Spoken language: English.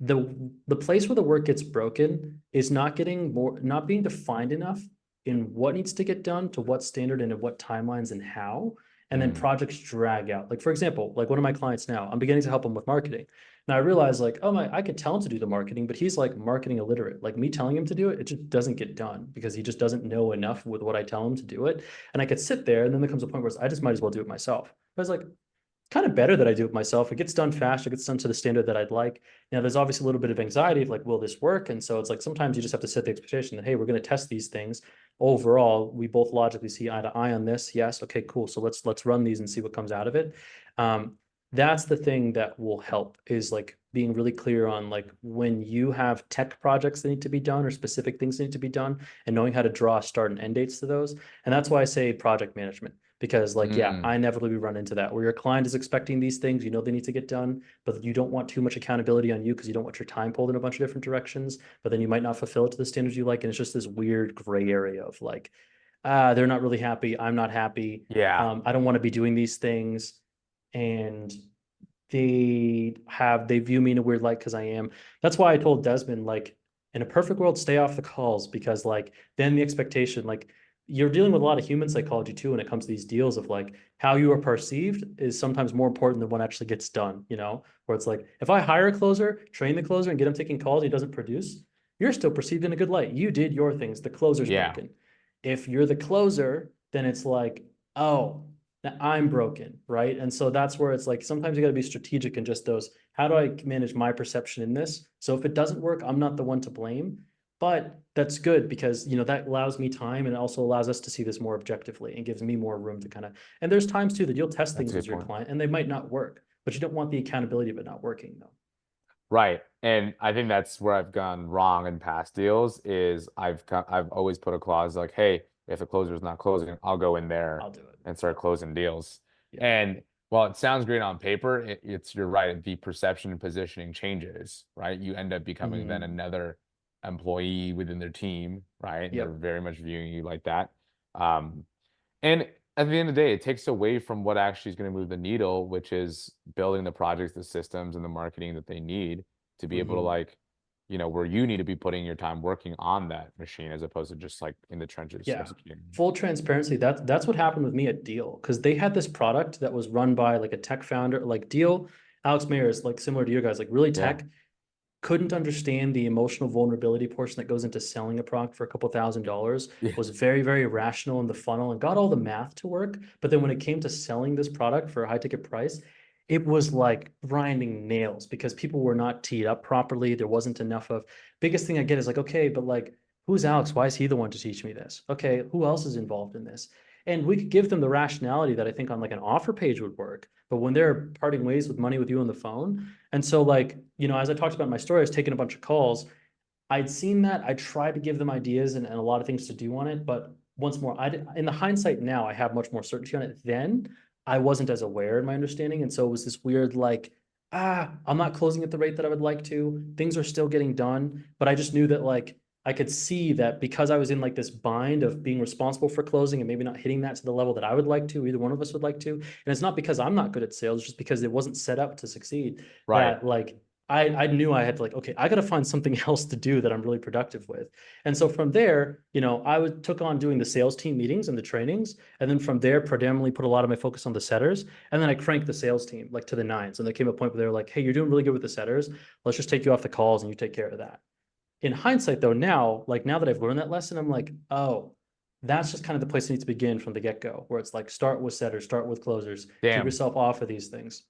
the place where the work gets broken is not being defined enough in what needs to get done to what standard and in what timelines and how. And then Mm, projects drag out. Like, for example, like one of my clients now, I'm beginning to help him with marketing. Now I realize like, oh my, I could tell him to do the marketing, but he's like marketing illiterate. Like me telling him to do it, it just doesn't get done because he just doesn't know enough with what I tell him to do it. And I could sit there and then there comes a point where I just might as well do it myself. But it's like, kind of better that I do it myself. It gets done fast. It gets done to the standard that I'd like. Now, there's obviously a little bit of anxiety of like, will this work? And so it's like sometimes you just have to set the expectation that, hey, we're going to test these things. Overall, we both logically see eye to eye on this. Yes, okay, cool. So let's run these and see what comes out of it. Um, that's the thing that will help is like being really clear on like when you have tech projects that need to be done or specific things that need to be done and knowing how to draw start and end dates to those. And that's why I say project management because like yeah, mm, I inevitably run into that where your client is expecting these things, you know they need to get done, but you don't want too much accountability on you because you don't want your time pulled in a bunch of different directions, but then you might not fulfill it to the standards you like, and it's just this weird gray area of like, they're not really happy, I'm not happy, yeah. I don't want to be doing these things, and they view me in a weird light because I am. That's why I told Desmond like in a perfect world, stay off the calls because like then the expectation like you're dealing with a lot of human psychology too when it comes to these deals of like how you are perceived is sometimes more important than what actually gets done, you know, where it's like if I hire a closer, train the closer and get him taking calls, he doesn't produce, you're still perceived in a good light. You did your things, the closer's Yeah. broken. If you're the closer, then it's like, oh, now I'm broken, right? And so that's where it's like sometimes you got to be strategic in just those. How do I manage my perception in this? So if it doesn't work, I'm not the one to blame. But that's good because you know that allows me time and it also allows us to see this more objectively and gives me more room to kind of. And there's times too that you'll test That's things a with good your point. client and they might not work, but you don't want the accountability of it not working though. Right. And I think that's where I've gone wrong in past deals is I've always put a clause like, hey, if a closer is not closing, I'll go in there I'll do it. and Yeah. start closing deals. Yeah. And while it sounds great on paper, it's you're right. The perception and positioning changes, right? You end up becoming then Mhm. another employee within their team, right? And they're Yep. very much viewing you like that. Um, and at the end of the day, it takes away from what actually is going to move the needle, which is building the projects, the systems, and the marketing that they need to be able to Mhm. like, where you need to be putting your time working on that machine as opposed to just like in the trenches Yeah. executing. Full transparency. That's what happened with me at Deal because they had this product that was run by like a tech founder, like Deal. Alex Mayer is like similar to you guys, like really Yeah. tech, couldn't understand the emotional vulnerability portion that goes into selling a product for a couple $1,000s, Yeah. was very, very rational in the funnel and got all the math to work. But then when it came to selling this product for a high ticket price, it was like grinding nails because people were not teed up properly. There wasn't enough of biggest thing I get is like, okay, but like, who's Alex? Why is he the one to teach me this? Okay, who else is involved in this? And we could give them the rationality that I think on like an offer page would work. But when they're parting ways with money with you on the phone, and so, like, you know, as I talked about in my story, I was taking a bunch of calls. I'd seen that. I tried to give them ideas and a lot of things to do on it. But once more, in the hindsight now, I have much more certainty on it. Then I wasn't as aware in my understanding. And so it was this weird, like, I'm not closing at the rate that I would like to. Things are still getting done. But I just knew that, like, I could see that because I was in like this bind of being responsible for closing and maybe not hitting that to the level that I would like to, either one of us would like to. And it's not because I'm not good at sales, just because it wasn't set up to succeed Right. that like I knew I had to like, okay, I got to find something else to do that I'm really productive with. And so from there, you know, took on doing the sales team meetings and the trainings. And then from there, predominantly put a lot of my focus on the setters. And then I cranked the sales team like to the nines. And there came a point where they were like, hey, you're doing really good with the setters. Let's just take you off the calls and you take care of that. In hindsight, though, now, like now that I've learned that lesson, I'm like, oh, that's just kind of the place I need to begin from the get-go, where it's like start with setters, start with closers, keep Damn. yourself off of these things.